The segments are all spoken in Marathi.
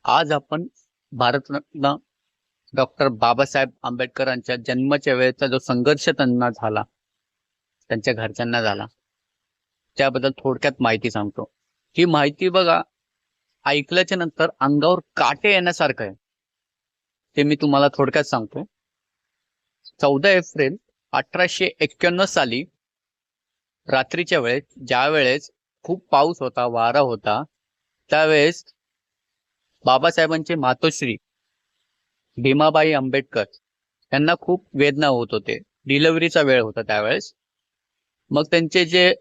आज आपण भारतरत्न डॉक्टर बाबासाहेब आंबेडकरांच्या जन्माच्या वेळेचा जो संघर्ष त्यांना झाला, त्यांच्या घरच्यांना झाला, त्याबद्दल थोडक्यात माहिती सांगतो. ही माहिती बघा, ऐकल्याच्या नंतर अंगावर काटे येण्यासारखं आहे. ते मी तुम्हाला थोडक्यात सांगतो. 14 एप्रिल 1891 साली रात्रीच्या वेळेस, ज्या वेळेस खूप पाऊस होता, वारा होता, त्यावेळेस बाबासाहेबांचे मातोश्री भीमाबाई आंबेडकर यांना खूप वेदना होत होते. डिलिव्हरीचा वेळ होता त्यावेळेस. मग त्यांचे जे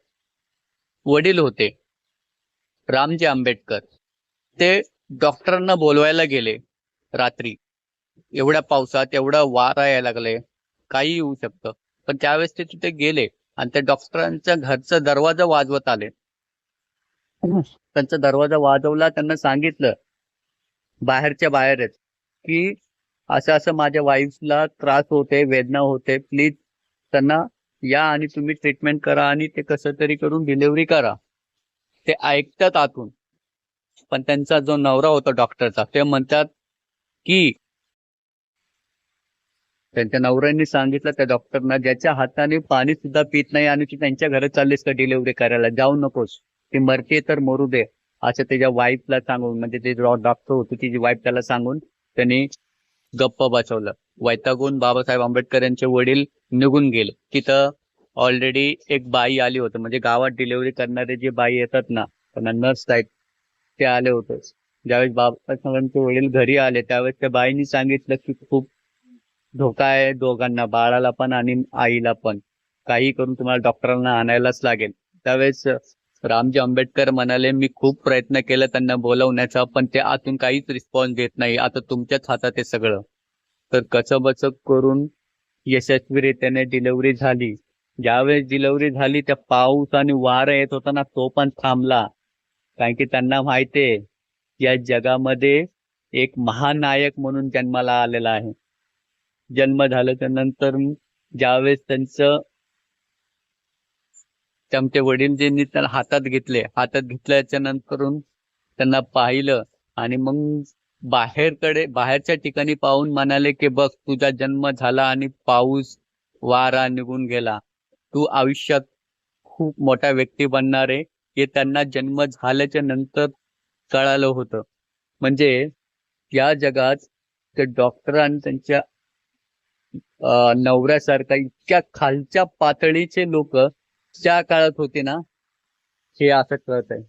वडील होते रामजी आंबेडकर, ते डॉक्टरांना बोलवायला गेले रात्री. एवढ्या पावसात एवढा वारा यायला लागले, काही येऊ शकतं. पण त्यावेळेस ते तिथे गेले आणि त्या डॉक्टरांच्या घरचा दरवाजा वाजवत आले. त्यांचा दरवाजा वाजवला, त्यांना सांगितलं बाहेरच्या बाहेरच की असं असं माझ्या वाईफला त्रास होते, वेदना होते, प्लीज त्यांना या आणि तुम्ही ट्रीटमेंट करा आणि ते कसं तरी करून डिलिव्हरी करा. ते ऐकतात आतून. पण त्यांचा जो नवरा होता डॉक्टरचा, ते म्हणतात की त्यांच्या नवऱ्यांनी सांगितलं त्या डॉक्टरना, ज्याच्या हाताने पाणी सुद्धा पित नाही आणि तू त्यांच्या घरात चाललीस का डिलिव्हरी करायला, जाऊ नकोस, ती मरते तर मरू दे, असं त्याच्या वाईफला सांगून, म्हणजे ते डॉक्टर होते तिची वाईफ, त्याला सांगून त्यांनी गप्प बसवलं. वैतागून बाबासाहेब आंबेडकर यांचे वडील निघून गेले. तिथं ऑलरेडी एक बाई आली होती, म्हणजे गावात डिलिव्हरी करणारे जे बाई येतात ना, त्यांना नर्स आहेत, ते आले होते. ज्यावेळेस बाबासाहेबांचे वडील घरी आले, त्यावेळेस त्या बाईंनी सांगितलं की खूप धोका आहे दोघांना, बाळाला पण आणि आईला पण, काही करून तुम्हाला डॉक्टरांना आणायलाच लागेल. त्यावेळेस रामजी आंबेडकर म्हणाले, मी खूप प्रयत्न केला त्यांना बोलवण्याचा, पण ते आतून काहीच रिस्पॉन्स देत नाही, आता तुमच्याच हातात आहे सगळं. तर कसं करून यशस्वीरित्याने डिलिव्हरी झाली. ज्यावेळेस डिलिव्हरी झाली, त्या पाऊस आणि वारा येत होता ना, तो पण थांबला. कारण की त्यांना माहितीये या जगामध्ये एक महानायक म्हणून जन्माला आलेला आहे. जन्म झाल्याच्या नंतर ज्यावेळेस त्यांचे वडील जे त्याला हातात घेतल्याच्या नंतर त्यांना पाहिलं आणि मग बाहेरच्या ठिकाणी पाहून म्हणाले की बघ, तुझा जन्म झाला आणि पाऊस वारा निघून गेला, तू आयुष्यात खूप मोठा व्यक्ती बनणार आहे, हे त्यांना जन्म झाल्याच्या नंतर कळालं होतं. म्हणजे या जगात ते डॉक्टर आणि त्यांच्या नवऱ्यासारखा इतक्या खालच्या पातळीचे लोक त्या काळात होते ना, हे असं कळत आहे.